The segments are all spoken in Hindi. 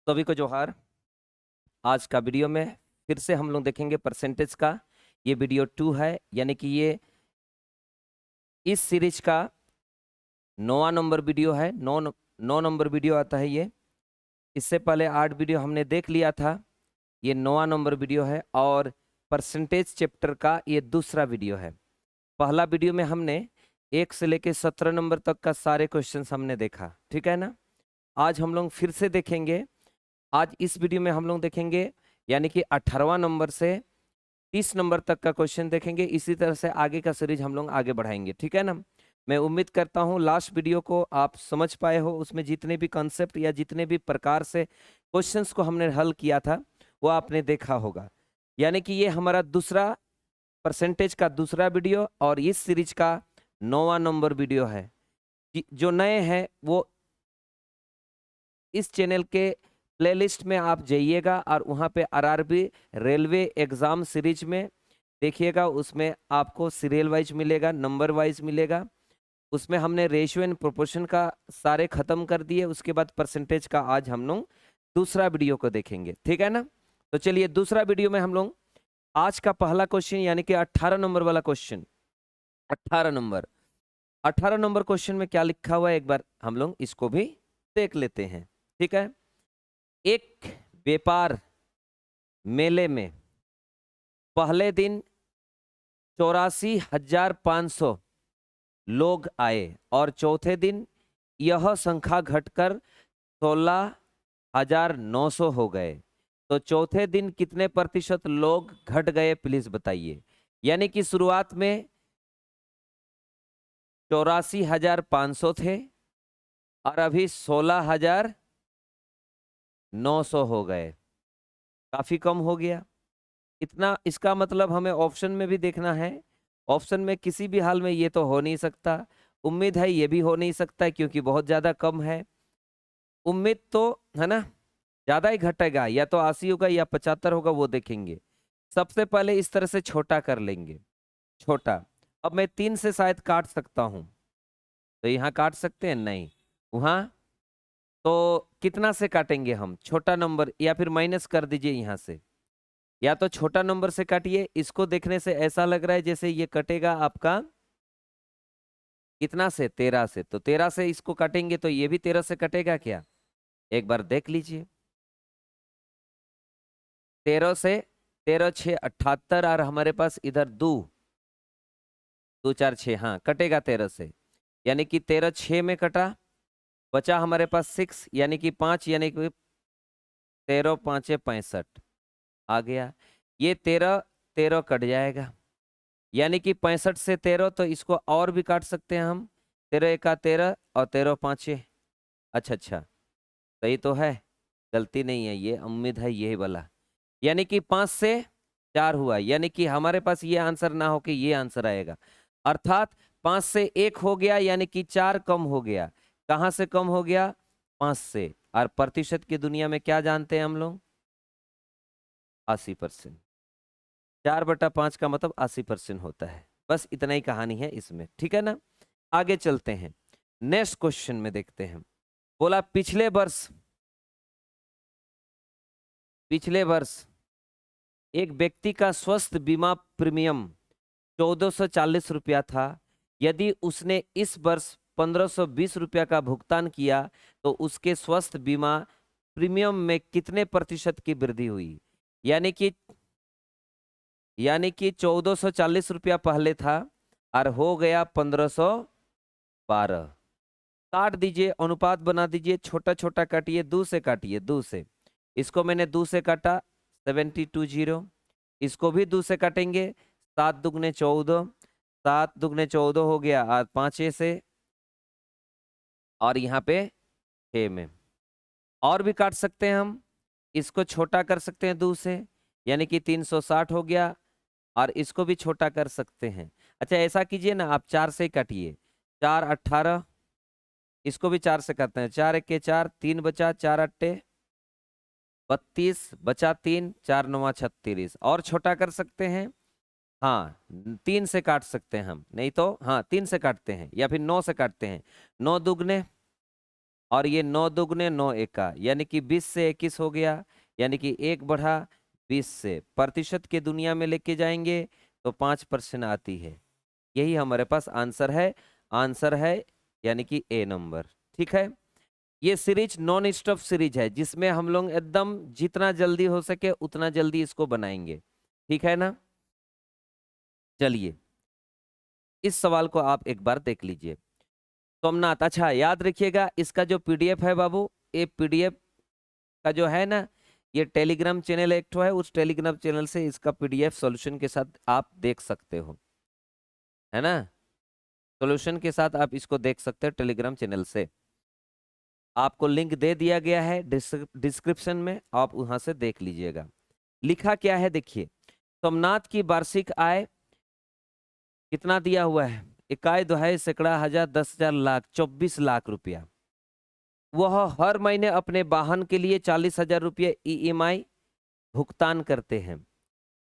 सभी को जोहार। आज का वीडियो में फिर से हम लोग देखेंगे परसेंटेज का। ये वीडियो 2 है, यानी कि ये इस सीरीज का 9वां नंबर वीडियो है। 9 नंबर वीडियो आता है ये। इससे पहले 8 वीडियो हमने देख लिया था। ये 9वां नंबर वीडियो है और परसेंटेज चैप्टर का ये दूसरा वीडियो है। पहला वीडियो में हमने 1 से लेके 17 नंबर तक का सारे क्वेश्चंस हमने देखा, ठीक है ना। आज हम लोग फिर से देखेंगे। आज इस वीडियो में हम लोग देखेंगे यानी कि 18वां नंबर से 30 नंबर तक का क्वेश्चन देखेंगे। इसी तरह से आगे का सीरीज हम लोग आगे बढ़ाएंगे, ठीक है ना। मैं उम्मीद करता हूँ लास्ट वीडियो को आप समझ पाए हो। उसमें जितने भी कॉन्सेप्ट या जितने भी प्रकार से क्वेश्चंस को हमने हल किया था वो आपने देखा होगा। यानी कि ये हमारा दूसरा परसेंटेज का दूसरा वीडियो और इस सीरीज का 9वां नंबर वीडियो है। जो नए हैं वो इस चैनल के प्लेलिस्ट में आप जाइएगा और वहाँ पे आरआरबी रेलवे एग्ज़ाम सीरीज में देखिएगा। उसमें आपको सीरियल वाइज मिलेगा, नंबर वाइज मिलेगा। उसमें हमने रेशियो एंड प्रोपोर्शन का सारे ख़त्म कर दिए। उसके बाद परसेंटेज का आज हम लोग दूसरा वीडियो को देखेंगे, ठीक है ना। तो चलिए दूसरा वीडियो में हम लोग आज का पहला क्वेश्चन यानी कि 18 नंबर वाला क्वेश्चन। 18 नंबर क्वेश्चन में क्या लिखा हुआ है एक बार हम लोग इसको भी देख लेते हैं, ठीक है। एक व्यापार मेले में पहले दिन 84,500 लोग आए और चौथे दिन यह संख्या घटकर 16,900 हो गए। तो चौथे दिन कितने प्रतिशत लोग घट गए प्लीज बताइए। यानी कि शुरुआत में 84,500 थे और अभी 16,900 हो गए। काफी कम हो गया। इतना इसका मतलब हमें ऑप्शन में भी देखना है। ऑप्शन में किसी भी हाल में ये तो हो नहीं सकता। उम्मीद है ये भी हो नहीं सकता क्योंकि बहुत ज्यादा कम है। उम्मीद तो है ना ज्यादा ही घटेगा, या तो 80 होगा या 75 होगा, वो देखेंगे। सबसे पहले इस तरह से छोटा कर लेंगे। छोटा अब मैं 3 से शायद काट सकता हूं, तो यहाँ काट सकते हैं नहीं वहां। तो कितना से काटेंगे हम छोटा नंबर, या फिर माइनस कर दीजिए यहाँ से। या तो छोटा नंबर से काटिए। इसको देखने से ऐसा लग रहा है जैसे ये कटेगा आपका कितना से 13 से। तो 13 से इसको काटेंगे तो ये भी 13 से कटेगा क्या, एक बार देख लीजिए। 13 से 13 6 78 और हमारे पास इधर 2 2 4 6, हाँ कटेगा 13 से। यानी कि 13 6 में कटा, बचा हमारे पास 6 यानी कि 5, यानी कि 13 5 65 आ गया। ये 13 13 कट जाएगा यानी कि 65 से 13, तो इसको और भी काट सकते हैं हम। 13 एका 13 और 13 5। अच्छा अच्छा, सही तो है, गलती नहीं है, ये उम्मीद है यही वाला। यानी कि 5 से 4 हुआ, यानी कि हमारे पास ये आंसर ना हो कि ये आंसर आएगा। अर्थात 5 से 1 हो गया यानी कि 4 कम हो गया। कहाँ से कम हो गया, 5 से। और प्रतिशत की दुनिया में क्या जानते हैं हम लोग, 80%। 4/5 का मतलब 80% होता है। बस इतना ही कहानी है इसमें, ठीक है ना। आगे चलते हैं, नेक्स्ट क्वेश्चन में देखते हैं। बोला पिछले वर्ष एक व्यक्ति का स्वास्थ्य बीमा प्रीमियम 1440 रुपया था। यदि उसने इस वर्ष 1520 रुपया का भुगतान किया तो उसके स्वास्थ्य बीमा प्रीमियम में कितने प्रतिशत की वृद्धि हुई। यानी कि 1440 रुपया पहले था और हो गया 1512। काट दीजिए, अनुपात बना दीजिए, छोटा छोटा काटिए, 2 से काटिए, 2 से। इसको मैंने 2 से काटा, 720। इसको भी 2 से काटेंगे, 7 दुगने 14, 7 दुगने 14 हो गया, और 5 से, और यहाँ पे 6 में। और भी काट सकते हैं हम, इसको छोटा कर सकते हैं 2 से, यानी कि 360 हो गया, और इसको भी छोटा कर सकते हैं। अच्छा ऐसा कीजिए ना, आप 4 से काटिए, 4 18, इसको भी 4 से करते हैं, 4 1 के 4, 3 बचा, 4 8 32 बचा, 3 4 9 36। और छोटा कर सकते हैं, हाँ 3 से काट सकते हैं हम, नहीं तो हाँ 3 से काटते हैं या फिर 9 से काटते हैं। 9 दुगने और ये 9 दुगने 9 एका, यानी कि 20 से 21 हो गया, यानी कि 1 बढ़ा 20 से। प्रतिशत के दुनिया में लेके जाएंगे तो 5% आती है। यही हमारे पास आंसर है। आंसर है यानी कि ए नंबर। ठीक है, ये सीरीज नॉन स्टॉप सीरीज है, जिसमें हम लोग एकदम जितना जल्दी हो सके उतना जल्दी इसको बनाएंगे। ठीक है ना। चलिए, इस सवाल को आप एक बार देख लीजिए। सोमनाथ, अच्छा याद रखिएगा, इसका जो पीडीएफ है बाबू, ये पीडीएफ का जो है ना, ये टेलीग्राम चैनल एक ठो है, उस टेलीग्राम चैनल से इसका पीडीएफ सॉल्यूशन के साथ आप देख सकते हो, है ना। सॉल्यूशन के साथ आप इसको देख सकते हो टेलीग्राम चैनल से। आपको लिंक दे दिया गया है डिस्क्रिप्शन में, आप वहां से देख लीजिएगा। लिखा क्या है देखिए, सोमनाथ की वार्षिक आय कितना दिया हुआ है? इकाई, दोहाई, सैकड़ा, हजार, 10,000, लाख, 24 लाख रुपया। वह हर महीने अपने वाहन के लिए 40,000 रुपये ईएमआई भुगतान करते हैं।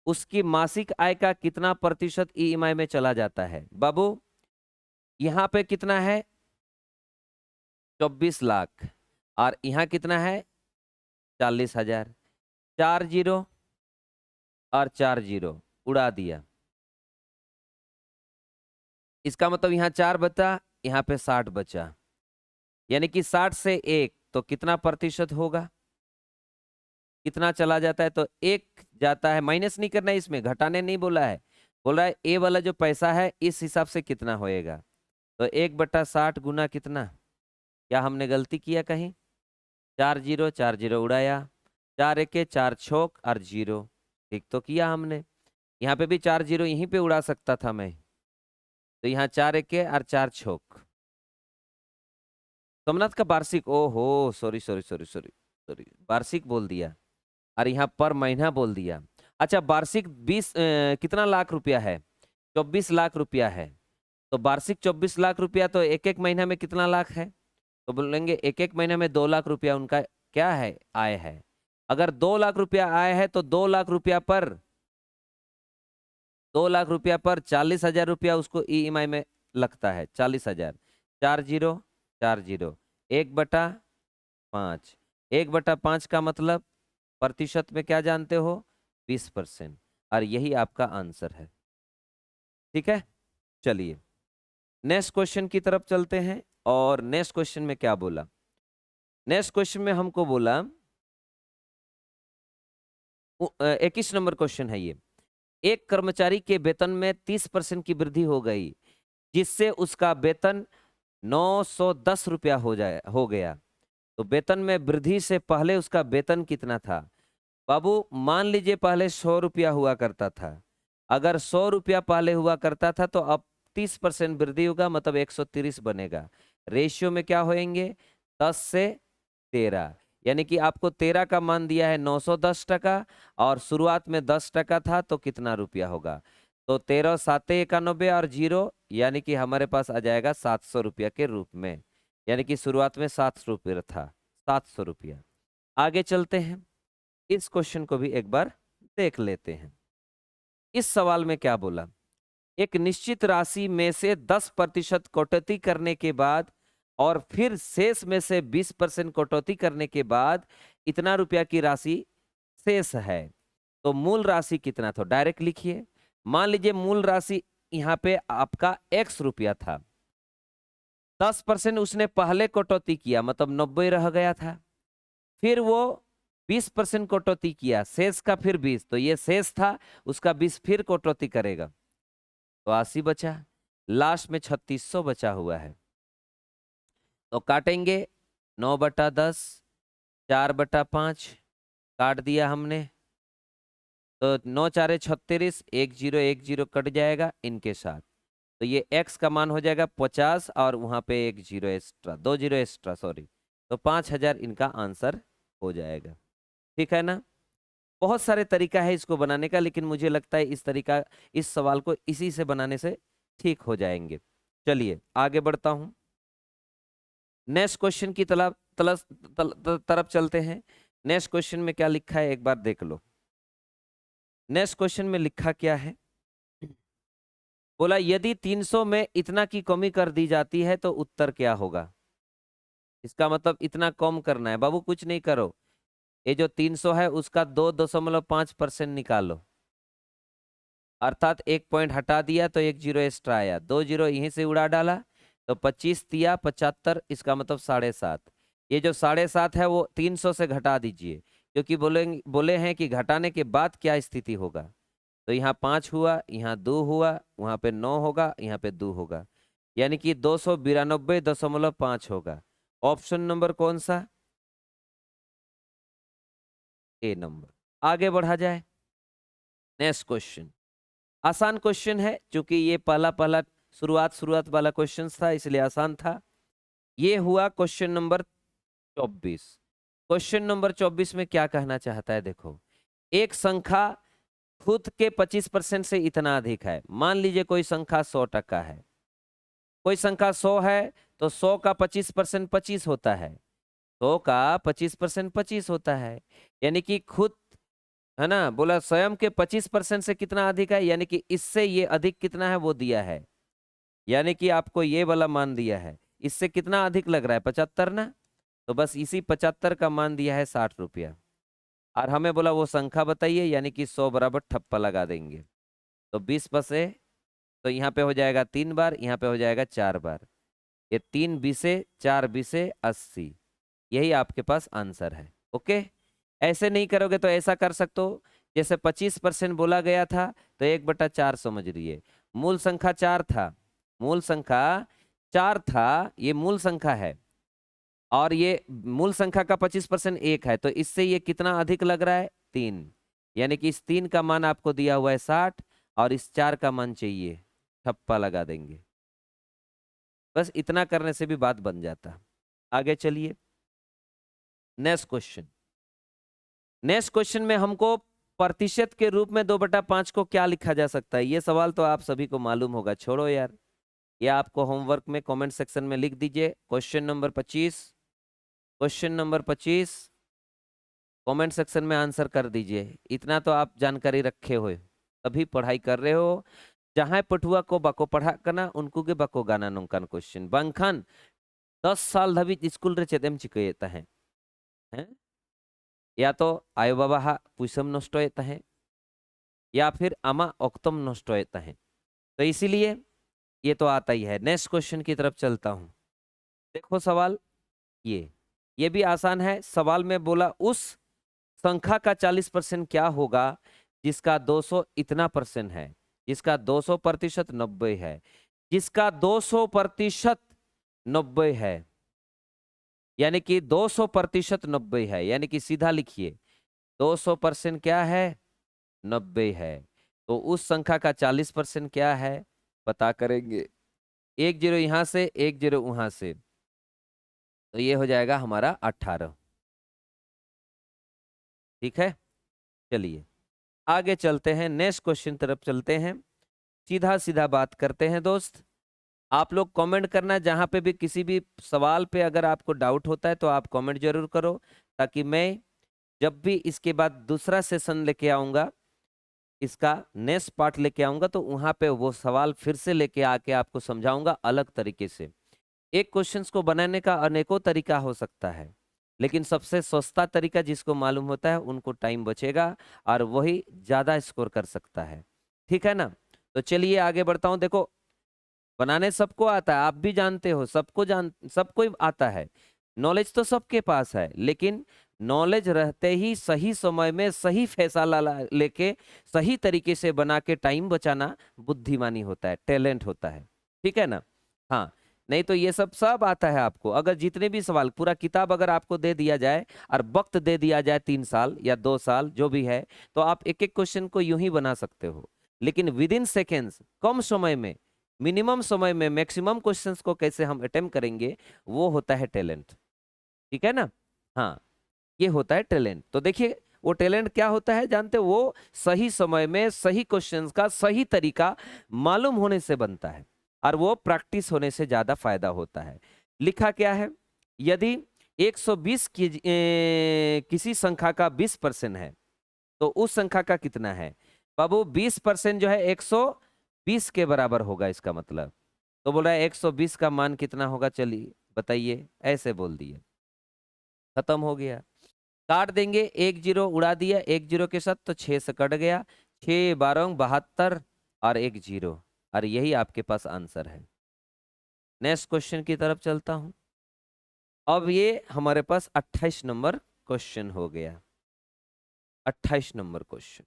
उसकी मासिक आय का कितना प्रतिशत ईएमआई में चला जाता है? बाबू यहाँ पे कितना है? 24 लाख, और यहाँ कितना है? 40,000। 4 जीरो और 4 जीरो उड़ा दिया। इसका मतलब यहाँ 4 बचा, यहाँ पे 60 बचा, यानी कि 60 से 1 तो कितना प्रतिशत होगा? कितना चला जाता है? तो 1 जाता है, माइनस नहीं करना है, इसमें घटाने नहीं बोला है, बोल रहा है ए वाला जो पैसा है इस हिसाब से कितना होएगा। तो 1/60 गुना कितना? क्या हमने गलती किया कहीं? 4 जीरो उड़ाया, 4 एके 4 छोक और जीरो, ठीक तो किया हमने। यहाँ पे भी 4 जीरो यहीं पे उड़ा सकता था मैं, तो यहाँ 4 एके और 4 छोक। सोमनाथ का वार्षिक, ओहो sorry sorry sorry sorry sorry, वार्षिक बोल दिया और यहाँ पर महीना बोल दिया। अच्छा, वार्षिक 20 कितना लाख रुपया है? 24 लाख रुपया है। तो वार्षिक 24 लाख रुपया, तो एक एक महीना में कितना लाख है? तो बोलेंगे एक एक महीना में 2 लाख रुपया उनका क्या है? आय है। अगर 2 लाख रुपया आय है तो 2 लाख रुपया पर 40,000 रुपया उसको ईएमआई में लगता है। 40,000, 4 जीरो 4 जीरो, 1/5। 1/5 का मतलब प्रतिशत में क्या जानते हो? 20%। और यही आपका आंसर है। ठीक है, चलिए नेक्स्ट क्वेश्चन की तरफ चलते हैं। और नेक्स्ट क्वेश्चन में क्या बोला? नेक्स्ट क्वेश्चन में हमको बोला 21 नंबर क्वेश्चन है ये। एक कर्मचारी के वेतन में 30% की वृद्धि हो गई, जिससे उसका वेतन 910 रुपया हो गया। तो वेतन में वृद्धि से पहले उसका वेतन कितना था? बाबू मान लीजिए पहले 100 रुपया हुआ करता था। अगर 100 रुपया पहले हुआ करता था तो अब 30% वृद्धि होगा, मतलब 130 बनेगा। रेशियो में क्या होएंगे? 10 से 13, यानी कि आपको 13 का मान दिया है 910 टका, और शुरुआत में 10 टका था, तो कितना रुपया होगा? तो 13 7 91 और जीरो, यानी कि हमारे पास आ जाएगा 700 रुपया के रूप में। यानी कि शुरुआत में 700 रुपया था, 700 रुपया। आगे चलते हैं, इस क्वेश्चन को भी एक बार देख लेते हैं। इस सवाल में क्या बोला? एक निश्चित राशि में से 10% कटौती करने के बाद और फिर शेष में से 20% कटौती करने के बाद इतना रुपया की राशि शेष है। तो मूल राशि कितना था? डायरेक्ट लिखिए। मान लीजिए मूल राशि यहाँ पे आपका x रुपया था, 10% उसने पहले कटौती किया, मतलब 90 रह गया था। फिर वो 20% कटौती किया, शेष का फिर 20, तो ये शेष था, उसका 20 फिर कटौती करेगा तो 80 बचा। लास्ट में 3600 बचा हुआ है। तो काटेंगे 9/10, 4/5 काट दिया हमने, तो 9 4 36, 1 0 1 0 कट जाएगा इनके साथ। तो ये x का मान हो जाएगा 50, और वहां पे 1 0 एक्स्ट्रा, 2 0 एक्स्ट्रा, सॉरी। तो 5,000 इनका आंसर हो जाएगा। ठीक है ना। बहुत सारे तरीका है इसको बनाने का, लेकिन मुझे लगता है इस तरीका, इस सवाल को इसी से बनाने से ठीक हो जाएंगे। चलिए आगे बढ़ता हूं, नेक्स्ट क्वेश्चन की तरफ चलते हैं। नेक्स्ट क्वेश्चन में क्या लिखा है एक बार देख लो। नेक्स्ट क्वेश्चन में लिखा क्या है? बोला यदि 300 में इतना की कमी कर दी जाती है तो उत्तर क्या होगा? इसका मतलब इतना कम करना है बाबू, कुछ नहीं करो, ये जो 300 है उसका 2.5% निकालो, अर्थात 1 पॉइंट हटा दिया तो 1 जीरो एक्स्ट्रा आया, 2 जीरो यहीं से उड़ा डाला तो 25 तिया 75, इसका मतलब 7.5। ये जो 7.5 है वो 300 से घटा दीजिए, क्योंकि बोले हैं कि घटाने के बाद क्या स्थिति होगा। तो यहाँ 5 हुआ, यहाँ 2 हुआ, वहां पे 9 होगा, यहाँ पे 2 होगा, यानी कि 292.5 होगा। ऑप्शन नंबर कौन सा? ए नंबर। आगे बढ़ा जाए, नेक्स्ट क्वेश्चन। आसान क्वेश्चन है, क्योंकि ये पहला पहला शुरुआत वाला क्वेश्चन था इसलिए आसान था। ये हुआ क्वेश्चन नंबर 24। क्वेश्चन नंबर 24 में क्या कहना चाहता है, देखो, एक संख्या खुद के 25% से इतना अधिक है। मान लीजिए कोई संख्या 100% है, कोई संख्या 100 है, तो 100 का 25% 25 होता है, 100 का 25% 25 होता है, यानी कि खुद, है ना, बोला स्वयं के 25% से कितना अधिक है, यानी कि इससे ये अधिक कितना है वो दिया है, यानी कि आपको ये वाला मान दिया है, इससे कितना अधिक लग रहा है 75 ना, तो बस इसी 75 का मान दिया है 60 रुपया, और हमें बोला वो संख्या बताइए, यानी कि 100 बराबर ठप्पा लगा देंगे, तो 20 बसे, तो यहाँ पे हो जाएगा 3 बार, यहाँ पे हो जाएगा 4 बार, ये 3 बीसे 4 बीसे 80, यही आपके पास आंसर है। ओके, ऐसे नहीं करोगे तो ऐसा कर सकते हो, जैसे 25% बोला गया था तो 1/4 समझ रहिए, मूल संख्या 4 था, मूल संख्या 4 था, ये मूल संख्या है, और ये मूल संख्या का 25% 1 है, तो इससे ये कितना अधिक लग रहा है 3, यानी कि इस 3 का मान आपको दिया हुआ है 60, और इस 4 का मान चाहिए, ठप्पा लगा देंगे, बस इतना करने से भी बात बन जाता। आगे चलिए, नेक्स्ट क्वेश्चन। नेक्स्ट क्वेश्चन में हमको प्रतिशत के रूप में 2/5 को क्या लिखा जा सकता है, ये सवाल तो आप सभी को मालूम होगा, छोड़ो यार, या आपको होमवर्क में कमेंट सेक्शन में लिख दीजिए। Question number 25, question number 25 comment section में आंसर कर दीजिए, इतना तो आप जानकारी रखे हुए, तभी पढ़ाई कर रहे हो। जहां पठुआ को बाको पढ़ा करना उनको के बाको गाना नौकान क्वेश्चन बंखान 10 साल धाबिज स्कूल रे चेदेम चिकाये तहें, हैं? या तो आयो बाबा हा पुइसम नष्टोए तहें, या फिर आमा ऑक्तम नष्टोए तहें, तो इसीलिए ये तो आता ही है। नेक्स्ट क्वेश्चन की तरफ चलता हूं, देखो सवाल, ये भी आसान है। सवाल में बोला उस संख्या का 40% क्या होगा जिसका 200 इतना परसेंट है, जिसका 200% 90 है, जिसका 200% 90 है, यानी कि 200% 90 है, यानी कि सीधा लिखिए 200% क्या है 90 है, तो उस संख्या का 40% क्या है पता करेंगे, 1 जीरो यहां से 1 जीरो वहां से, तो ये हो जाएगा हमारा 18। ठीक है, चलिए आगे चलते हैं, नेक्स्ट क्वेश्चन तरफ चलते हैं, सीधा सीधा बात करते हैं दोस्त। आप लोग कमेंट करना, जहां पे भी किसी भी सवाल पे अगर आपको डाउट होता है तो आप कमेंट जरूर करो, ताकि मैं जब भी इसके बाद दूसरा सेशन लेके आऊंगा, इसका नेक्स्ट पार्ट लेके आऊंगा, तो वहां पे वो सवाल फिर से लेके आके आपको समझाऊंगा अलग तरीके से। एक क्वेश्चंस को बनाने का अनेकों तरीका हो सकता है, लेकिन सबसे सस्ता तरीका जिसको मालूम होता है उनको टाइम बचेगा और वही ज्यादा स्कोर कर सकता है। ठीक है ना, तो चलिए आगे बढ़ता हूं। देखो, बनाने सबको आता है, आप भी जानते हो, सबको ही आता है, नॉलेज तो सबके पास है, लेकिन नॉलेज रहते ही सही समय में सही फैसला लेके सही तरीके से बना के टाइम बचाना बुद्धिमानी होता है, टैलेंट होता है। ठीक है ना, हाँ, नहीं तो ये सब आता है आपको। अगर जितने भी सवाल, पूरा किताब अगर आपको दे दिया जाए और वक्त दे दिया जाए 3 साल या 2 साल जो भी है, तो आप एक एक क्वेश्चन को यूं ही बना सकते हो, लेकिन विद इन सेकेंड्स, कम समय में, मिनिमम समय में मैक्सिमम क्वेश्चंस को कैसे हम अटेम्प्ट करेंगे, वो होता है टैलेंट। ठीक है ना, हाँ, ये होता है टैलेंट। तो देखिए वो टैलेंट क्या होता है जानते हो, वो सही समय में सही क्वेश्चंस का सही तरीका मालूम होने से बनता है, और वो प्रैक्टिस होने से ज्यादा फायदा होता है। लिखा क्या है, यदि 120 किसी संख्या का 20% है, तो उस संख्या का कितना है बाबू, 20% जो है 120 के बराबर होगा, इसका मतलब तो बोल रहा है 120 का मान कितना होगा, चलिए बताइए, ऐसे बोल दिए, खत्म हो गया। काट देंगे, एक जीरो उड़ा दिया एक जीरो के साथ, तो 6 से कट गया, 6 12 72 और एक जीरो, और यही आपके पास आंसर है। नेक्स्ट क्वेश्चन की तरफ चलता हूं। अब ये हमारे पास 28 नंबर क्वेश्चन हो गया। 28 नंबर क्वेश्चन,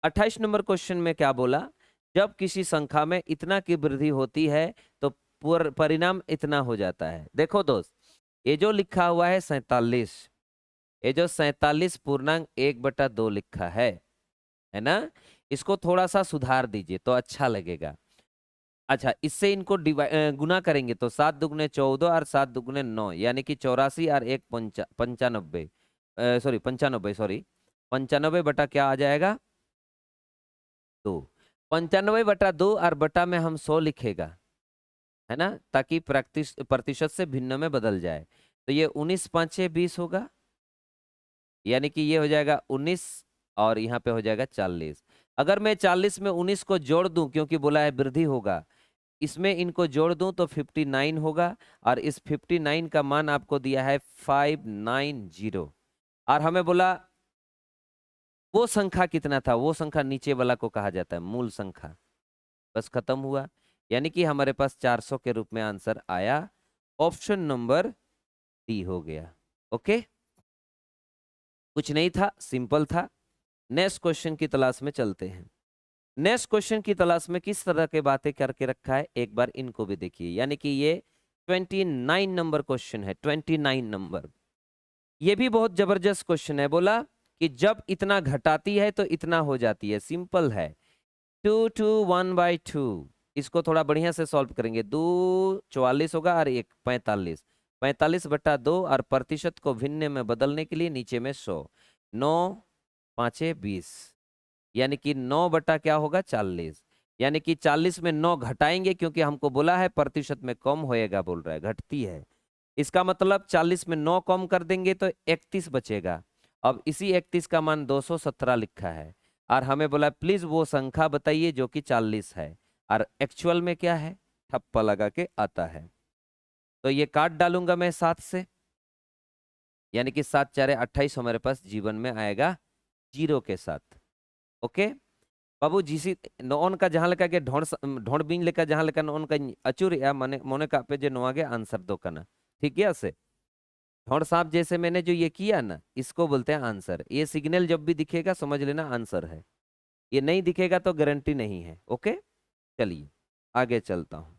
28 नंबर क्वेश्चन में क्या बोला, जब किसी संख्या में इतना की वृद्धि होती है तो परिणाम इतना हो जाता है। देखो दोस्त, ये जो लिखा हुआ है 47, ये जो 47 पूर्णांक 1/2 लिखा है ना, इसको थोड़ा सा सुधार दीजिए तो अच्छा लगेगा। अच्छा, इससे इनको गुना करेंगे तो 7 दुगने 14 और 7 दुगने 9, यानी कि 84 और एक 95, सॉरी 95, सॉरी 95 बटा क्या आ जाएगा 2, 95/2 और बटा में हम 100 लिखेगा, है ना, ताकि प्रतिशत से भिन्न में बदल जाए। तो ये 19 5 20 होगा, यानी कि ये हो जाएगा 19 और यहाँ पे हो जाएगा 40। अगर मैं 40 में 19 को जोड़ दूं, क्योंकि बोला है वृद्धि होगा, इसमें इनको जोड़ दूं तो 59 होगा, और इस 59 का मान आपको दिया है 590, और हमें बोला वो संख्या कितना था, वो संख्या नीचे वाला को कहा जाता है मूल संख्या। बस खत्म हुआ, यानी कि हमारे पास 400 के रूप में आंसर आया। ऑप्शन नंबर डी हो गया। ओके, कुछ नहीं था, सिंपल था। नेक्स्ट क्वेश्चन की तलाश में चलते हैं। नेक्स्ट क्वेश्चन की तलाश में किस तरह के बातें करके रखा है, एक बार इनको भी देखिए। यानी कि ये 29 नंबर क्वेश्चन है, 29 नंबर। ये भी बहुत जबरदस्त क्वेश्चन है। बोला कि जब इतना घटाती है तो इतना हो जाती है। सिंपल है, 2 2 1/2। इसको थोड़ा बढ़िया से सॉल्व करेंगे। 2 44 होगा और 1 45, 45/2, और प्रतिशत को भिन्न में बदलने के लिए नीचे में 100, 9 5 20, यानी कि 9 बटा क्या होगा 40, यानी कि 40 में 9 घटाएंगे, क्योंकि हमको बोला है प्रतिशत में कम होएगा, बोल रहा है घटती है। इसका मतलब 40 में 9 कम कर देंगे तो 31 बचेगा। अब इसी 31 का मान 217 लिखा है, और हमें बोला प्लीज वो संख्या बताइए जो कि 40 है, और एक्चुअल में क्या है, ठप्पा लगा के आता है। तो ये काट डालूंगा मैं 7 से, यानी कि 7 4 28 हमारे पास जीवन में आएगा जीरो के साथ। ओके बाबू, जिसी नॉन का जहां लेका के ढोंड बिन लेका जहां लेका नॉन का अचूर या मने मोने का पे जे नोआ के आंसर दो कना, ठीक है से ढोंड सांप जैसे मैंने जो ये किया ना, इसको बोलते हैं आंसर। ये सिग्नल जब भी दिखेगा समझ लेना आंसर है, ये नहीं दिखेगा तो गारंटी नहीं है। ओके, चलिए आगे चलता हूं।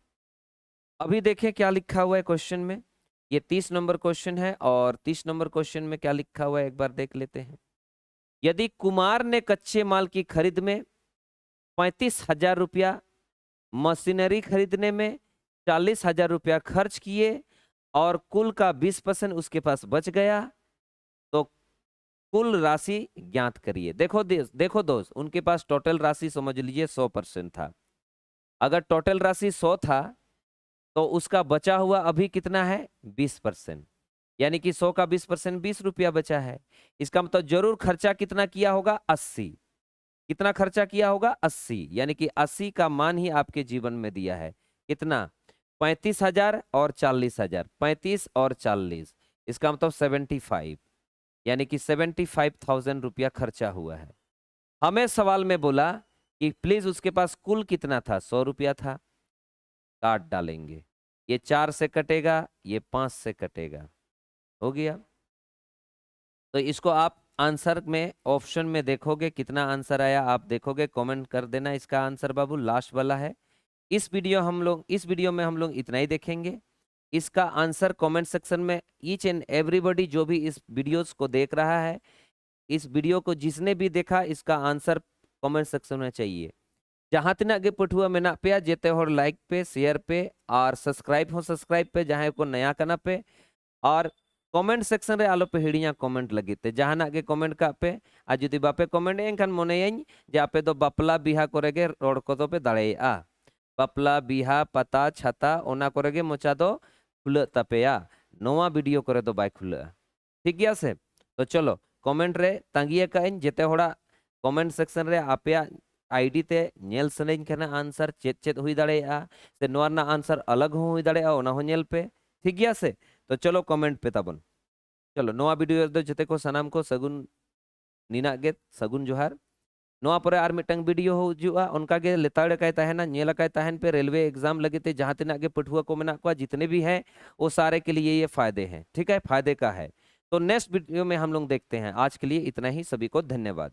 अभी देखें क्या लिखा हुआ है क्वेश्चन में। ये 30 नंबर क्वेश्चन है, और 30 नंबर क्वेश्चन में क्या लिखा हुआ है एक बार देख लेते हैं। यदि कुमार ने कच्चे माल की खरीद में 35,000 रुपया, मशीनरी खरीदने में 40,000 रुपया खर्च किए, और कुल का 20% उसके पास बच गया, तो कुल राशि ज्ञात करिए। देखो दोस्त, उनके पास टोटल राशि समझ लीजिए 100% था। अगर टोटल राशि 100 था तो उसका बचा हुआ अभी कितना है 20%, यानी कि 100 का 20% 20 रुपया बचा है। इसका मतलब जरूर खर्चा कितना किया होगा 80। कितना खर्चा किया होगा 80, यानी कि 80 का मान ही आपके जीवन में दिया है। कितना 35,000 और 40,000, 35 और 40, इसका मतलब 75, यानी कि 75,000 रुपया खर्चा हुआ है। हमें सवाल में बोला कि प्लीज उसके पास कुल कितना था, 100 रुपया था। काट डालेंगे, ये 4 से कटेगा, ये 5 से कटेगा, हो गया। तो इसको आप आंसर में ऑप्शन में देखोगे कितना आंसर आया, आप देखोगे, कमेंट कर देना इसका आंसर बाबू, लास्ट वाला है। इस वीडियो में हम लोग इतना ही देखेंगे। इसका आंसर कमेंट सेक्शन में ईच एंड एवरीबॉडी जो भी इस वीडियोस को देख रहा है, इस वीडियो को जिसने भी देखा, इसका आंसर कमेंट सेक्शन में चाहिए। जहां तिना गे पठुआ मेना पे जेते होर लाइक पे, शेयर पे और सब्सक्राइब पे, जहां को नया कना पे, और कमेंट सेक्शन रे आलो पे हिड़िया कमेंट लगिते जहाना के कमेंट का पे। आ जुदी बापे कमेंट एनखान मोनेयኝ जे आपे दो बापला बिहा करेगे रोड को तो पे दाड़ेया, बापला बिहा पता छाता ओना करेगे मोचा दो खुल तपेया, नोवा वीडियो करे दो बाय खुल। ठीक गया से, तो चलो कमेंट रे तांगिए काइन जेते होड़ा कमेंट सेक्शन रे आपे आईडी ते नेल सनेñ खाना आंसर चेत चेत हुई दाड़ेया, से नोवा ना आंसर अलग हो हुई दाड़ेया, ओना हो नेल पे। ठीक गया से तो चलो कमेंट पे तबन चलो नोआ वीडियो दो जते को सनाम को सगुन नीना गे सगुन जोहार नोआ परे आर मिटंग वीडियो हो जुआ उनका गे लेताड़ काय तहना नेला काय तहन पे रेलवे एग्जाम लगे थे जहां तिना के पठुआ को मेना को जितने भी हैं वो सारे के लिए ये फायदे हैं, ठीक है, फायदे का है। तो नेक्स्ट वीडियो में हम लोग देखते हैं। आज के लिए इतना ही, सभी को धन्यवाद।